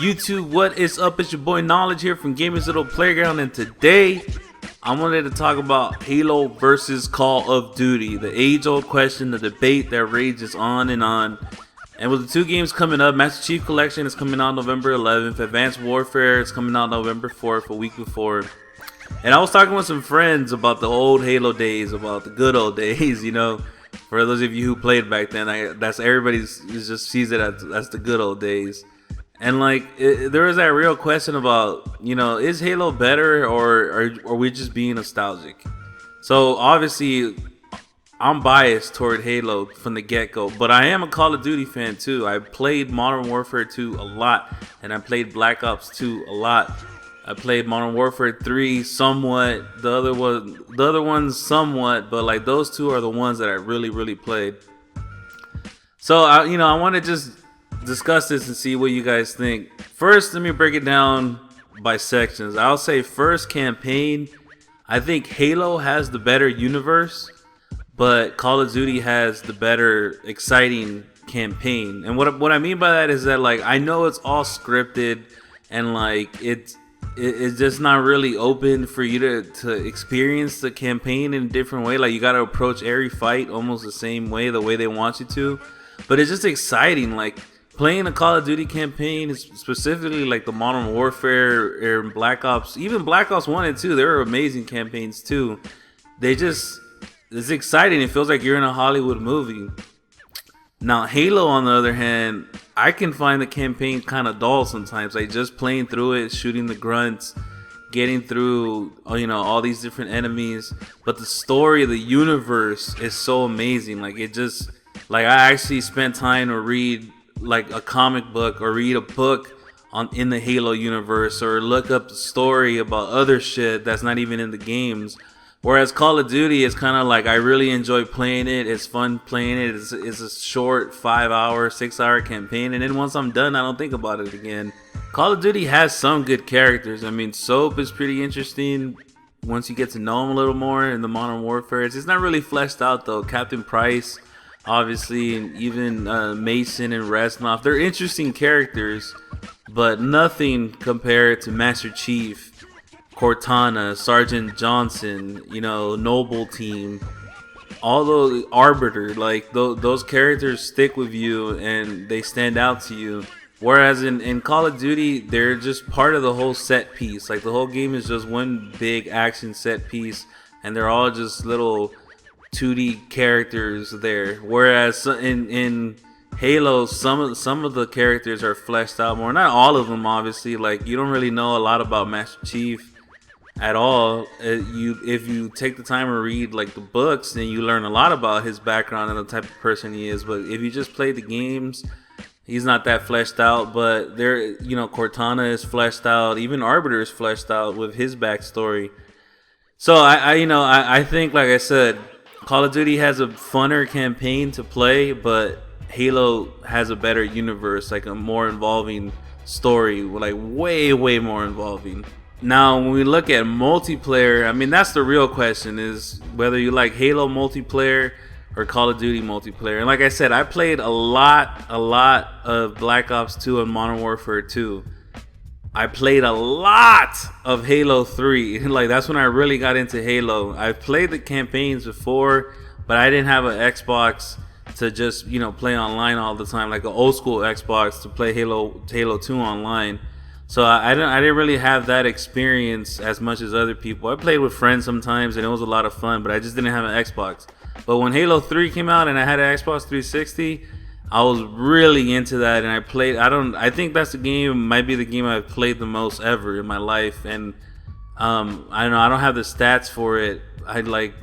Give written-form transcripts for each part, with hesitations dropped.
YouTube, what is up? It's your boy Knowledge here from Gamers Little Playground, and today I wanted to talk about Halo versus Call of Duty, the age-old question, the debate that rages on. And with the two games coming up, Master Chief Collection is coming out November 11th, Advanced Warfare is coming out November 4th, a week before. And I was talking with some friends about the old Halo days, about the good old days, you know. For those of you who played back then, that's everybody's just sees it as the good old days. And like, there was that real question about, you know, is Halo better or are we just being nostalgic? So obviously, I'm biased toward Halo from the get-go, but I am a Call of Duty fan too. I played Modern Warfare 2 a lot, and I played Black Ops 2 a lot. I played Modern Warfare 3 somewhat, the other ones somewhat, but like those two are the ones that I really played. So I want to just discuss this and see what you guys think. First, let me break it down by sections. I'll say first, campaign. I think Halo has the better universe, but Call of Duty has the better exciting campaign. And what I mean by that is that, like, I know it's all scripted and like it's just not really open for you to experience the campaign in a different way. Like, you got to approach every fight almost the same way, the way they want you to. But it's just exciting. Like, playing a Call of Duty campaign, specifically like the Modern Warfare or Black Ops, even Black Ops 1 and 2, they were amazing campaigns too. It's exciting. It feels like you're in a Hollywood movie. Now, Halo, on the other hand, I can find the campaign kind of dull sometimes. Like, just playing through it, shooting the grunts, getting through, all these different enemies. But the story of the universe is so amazing. Like, I actually spent time to read like a comic book or read a book in the Halo universe, or look up the story about other shit that's not even in the games. Whereas Call of Duty is kind of like, I really enjoy playing it. It's fun playing it. It's a short 5-hour, 6-hour campaign, and then once I'm done, I don't think about it again. Call of Duty has some good characters. I mean, Soap is pretty interesting once you get to know him a little more in the Modern Warfare. It's not really fleshed out though. Captain Price, obviously, and even Mason and Reznov, they're interesting characters, but nothing compared to Master Chief, Cortana, Sergeant Johnson, Noble Team, all those Arbiter. Like, those characters stick with you and they stand out to you. Whereas in Call of Duty, they're just part of the whole set piece. Like, the whole game is just one big action set piece, and they're all just little 2D characters there. Whereas in Halo, some of the characters are fleshed out more. Not all of them, obviously. Like, you don't really know a lot about Master Chief at all. If you take the time to read like the books, then you learn a lot about his background and the type of person he is. But if you just play the games, he's not that fleshed out. But Cortana is fleshed out. Even Arbiter is fleshed out with his backstory. So I think, like I said, Call of Duty has a funner campaign to play, but Halo has a better universe, like a more involving story, like way more involving. Now, when we look at multiplayer, I mean, that's the real question, is whether you like Halo multiplayer or Call of Duty multiplayer. And like I said, I played a lot of Black Ops 2 and Modern Warfare 2. I played a lot of Halo 3. Like, that's when I really got into Halo. I've played the campaigns before, but I didn't have an Xbox to just, play online all the time, like an old school Xbox to play Halo 2 online. So I didn't really have that experience as much as other people. I played with friends sometimes, and it was a lot of fun, but I just didn't have an Xbox. But when Halo 3 came out and I had an Xbox 360, I was really into that, and I played. I think that's might be the game I've played the most ever in my life. And I don't have the stats for it.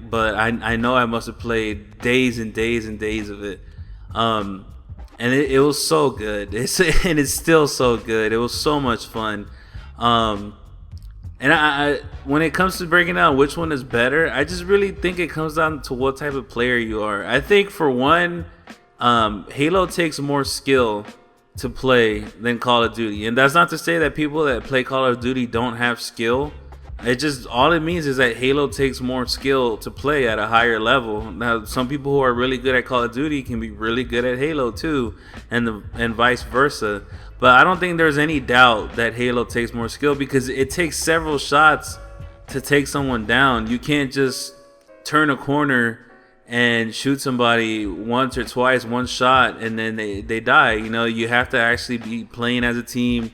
But I know I must have played days and days and days of it. And it was so good. It's still so good. It was so much fun. And I when it comes to breaking down which one is better, I just really think it comes down to what type of player you are. I think, for one, Halo takes more skill to play than Call of Duty. And that's not to say that people that play Call of Duty don't have skill. It just, all it means is that Halo takes more skill to play at a higher level. Now, some people who are really good at Call of Duty can be really good at Halo too, and vice versa. But I don't think there's any doubt that Halo takes more skill, because it takes several shots to take someone down. You can't just turn a corner and shoot somebody once or twice, one shot, and then they die. You know, you have to actually be playing as a team,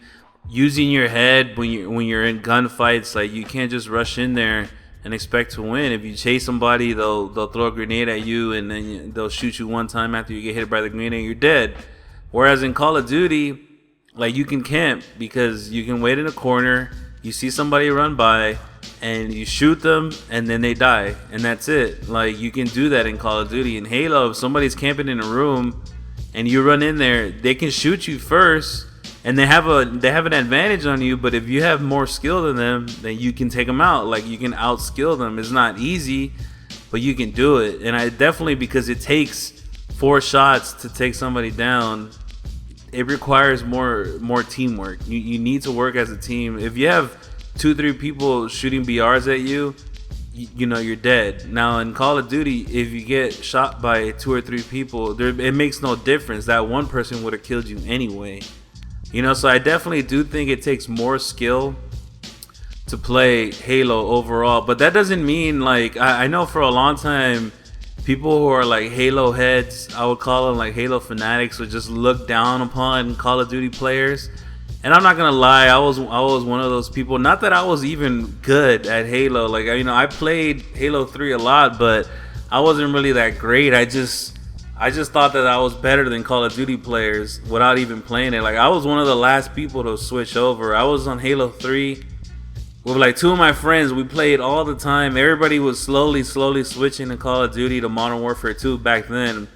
using your head when you're in gunfights. Like, you can't just rush in there and expect to win. If you chase somebody, they'll throw a grenade at you, and then they'll shoot you one time after you get hit by the grenade and you're dead. Whereas in Call of Duty, like, you can camp, because you can wait in a corner, you see somebody run by, and you shoot them, and then they die, and that's it. Like, you can do that in Call of Duty. In Halo, if somebody's camping in a room and you run in there, they can shoot you first, and they have an advantage on you. But if you have more skill than them, then you can take them out. Like, you can outskill them. It's not easy, but you can do it. And I definitely, because it takes 4 shots to take somebody down, it requires more teamwork. You need to work as a team. If you have 2-3 people shooting BRs at you, you know you're dead. Now in Call of Duty, if you get shot by 2 or 3 people, it makes no difference. That one person would have killed you anyway. You know, so I definitely do think it takes more skill to play Halo overall. But that doesn't mean, like, I know for a long time, people who are like Halo heads, I would call them, like Halo fanatics, would just look down upon Call of Duty players. And I'm not gonna lie, I was one of those people. Not that I was even good at Halo. Like, you know, I played Halo 3 a lot, but I wasn't really that great. I just thought that I was better than Call of Duty players without even playing it. Like, I was one of the last people to switch over. I was on Halo 3 with like 2 of my friends. We played all the time. Everybody was slowly switching to Call of Duty to Modern Warfare 2 back then.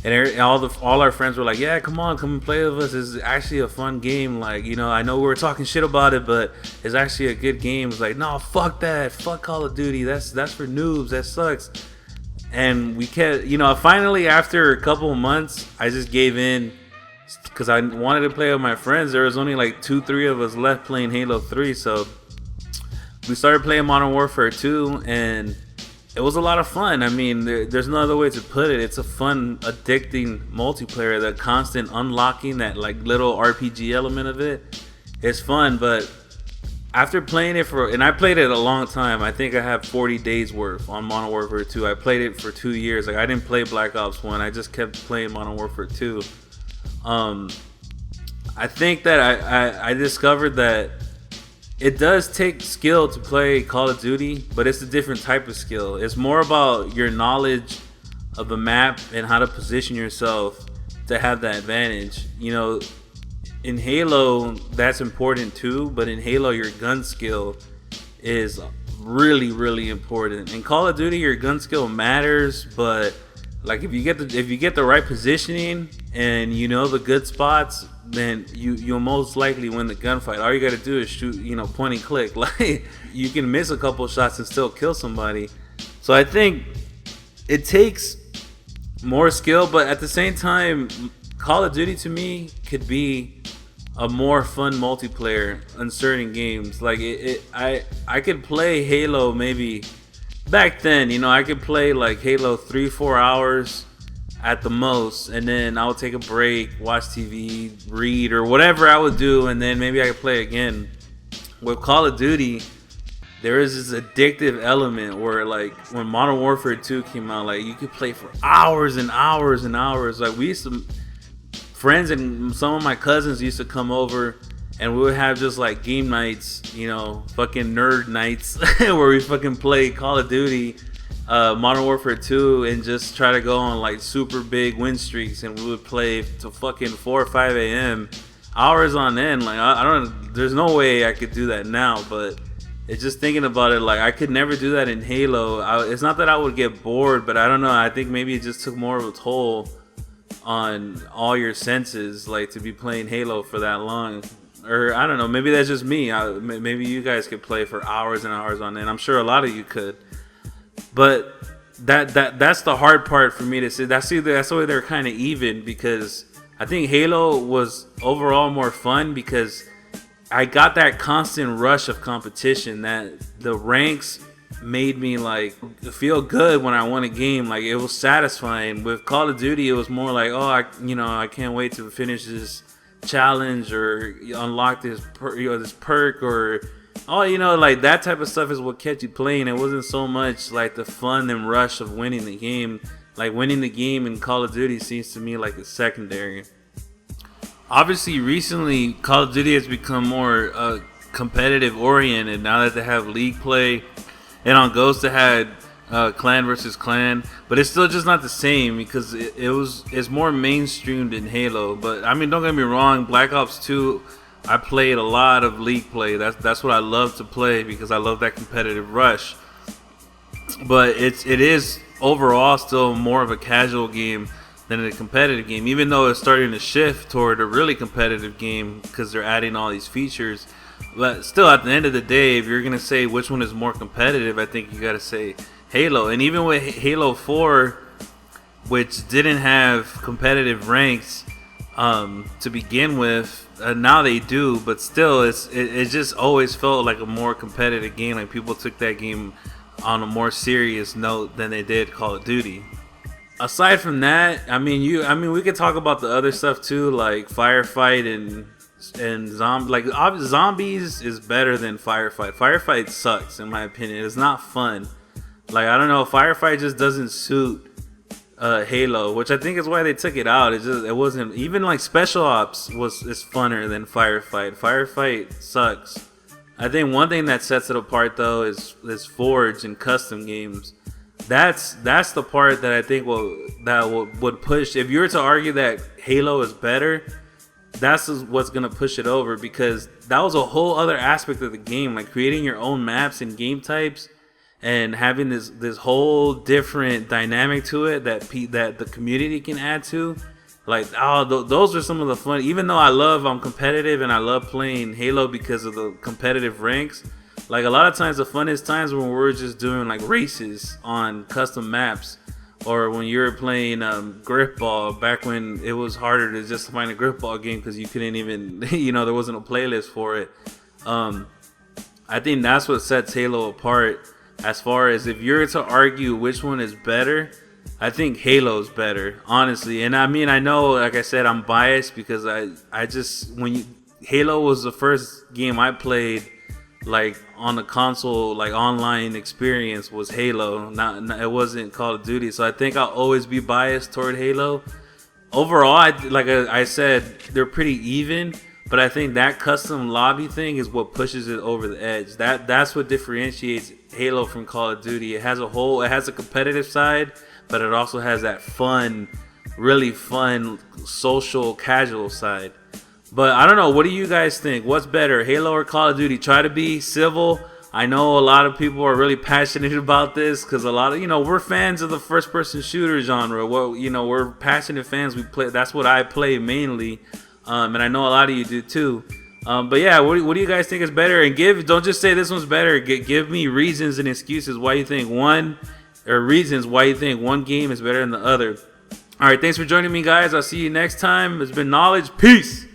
And all our friends were like, yeah, come and play with us. It's actually a fun game. Like, you know, I know we were talking shit about it, but it's actually a good game. It's like, no, fuck that. Fuck Call of Duty. That's for noobs. That sucks. And we kept, you know, finally after a couple of months, I just gave in, because I wanted to play with my friends. There was only like 2-3 of us left playing Halo 3. So we started playing Modern Warfare 2, and it was a lot of fun. I mean, there's no other way to put it. It's a fun, addicting multiplayer. The constant unlocking, that like little RPG element of it, it's fun. But after playing it and I played it a long time. I think I have 40 days worth on Modern Warfare 2. I played it for 2 years. Like, I didn't play Black Ops 1. I just kept playing Modern Warfare 2. I think that I discovered that it does take skill to play Call of Duty, but it's a different type of skill. It's more about your knowledge of the map and how to position yourself to have that advantage. You know, in Halo, that's important too, but in Halo, your gun skill is really important. In Call of Duty, your gun skill matters, but like, if you get the right positioning and you know the good spots, then you'll most likely win the gunfight. All you got to do is shoot, you know, point and click. Like, you can miss a couple shots and still kill somebody. So I think it takes more skill, but at the same time, Call of Duty to me could be a more fun multiplayer in certain games. Like, I could play Halo maybe back then, you know, I could play like Halo 3-4 hours at the most, and then I would take a break, watch TV, read, or whatever I would do, and then maybe I could play again. With Call of Duty, there is this addictive element where, like, when Modern Warfare 2 came out, like, you could play for hours and hours and hours. Like, we used to, friends and some of my cousins used to come over, and we would have just like game nights, you know, fucking nerd nights where we fucking play Call of Duty, Modern Warfare 2, and just try to go on like super big win streaks, and we would play to fucking 4 or 5 a.m. hours on end. Like, I don't, there's no way I could do that now, but it's just thinking about it, like, I could never do that in Halo. It's not that I would get bored, but I don't know, I think maybe it just took more of a toll on all your senses, like, to be playing Halo for that long. Or I don't know, maybe that's just me. Maybe you guys could play for hours and hours on end. I'm sure a lot of you could. But that's the hard part for me to say. That's why they're kind of even, because I think Halo was overall more fun because I got that constant rush of competition. That the ranks made me like feel good when I won a game. Like it was satisfying. With Call of Duty, it was more like, oh, I can't wait to finish this challenge or unlock this this perk or like that type of stuff is what kept you playing. It wasn't so much like the fun and rush of winning the game. Like winning the game in Call of Duty seems to me like it's secondary. Obviously, recently Call of Duty has become more competitive oriented now that they have league play, and on Ghost they had clan versus clan, but it's still just not the same because it's more mainstreamed in Halo. But I mean, don't get me wrong, Black Ops 2, I played a lot of league play. That's what I love to play because I love that competitive rush. But it is overall still more of a casual game than a competitive game, even though it's starting to shift toward a really competitive game because they're adding all these features. But still, at the end of the day, if you're going to say which one is more competitive, I think you got to say Halo. And even with Halo 4, which didn't have competitive ranks to begin with, now they do, but still, it just always felt like a more competitive game. Like people took that game on a more serious note than they did Call of Duty. Aside from that, I mean, we could talk about the other stuff too, like firefight and zombie. Like zombies is better than firefight. Firefight sucks in my opinion. It's not fun. Like I don't know, firefight just doesn't suit Halo, which I think is why they took it out. It wasn't even like special ops is funner than firefight. Firefight sucks. I think one thing that sets it apart though is Forge and custom games. That's the part that I think would push. If you were to argue that Halo is better, that's what's gonna push it over, because that was a whole other aspect of the game, like creating your own maps and game types, and having this whole different dynamic to it that the community can add to. Like those are some of the fun. Even though I'm competitive and I love playing Halo because of the competitive ranks. Like a lot of times the funnest times when we're just doing like races on custom maps, or when you're playing grip ball back when it was harder to just find a grip ball game because you couldn't even there wasn't a playlist for it. I think that's what sets Halo apart. As far as if you're to argue which one is better, I think Halo's better, honestly. And I mean, I know, like I said, I'm biased because Halo was the first game I played like on the console, like online experience was Halo. Not it wasn't Call of Duty. So I think I'll always be biased toward Halo. Overall, I said, they're pretty even. But I think that custom lobby thing is what pushes it over the edge. That's what differentiates Halo from Call of Duty. It has a competitive side, but it also has that fun, really fun, social, casual side. But I don't know, what do you guys think? What's better, Halo or Call of Duty? Try to be civil. I know a lot of people are really passionate about this because a lot of, we're fans of the first-person shooter genre. Well, we're passionate fans. We play. That's what I play mainly. And I know a lot of you do too. But yeah, what do you guys think is better? And don't just say this one's better. Give me reasons and excuses why you think one game is better than the other. All right, thanks for joining me, guys. I'll see you next time. It's been Knowledge. Peace.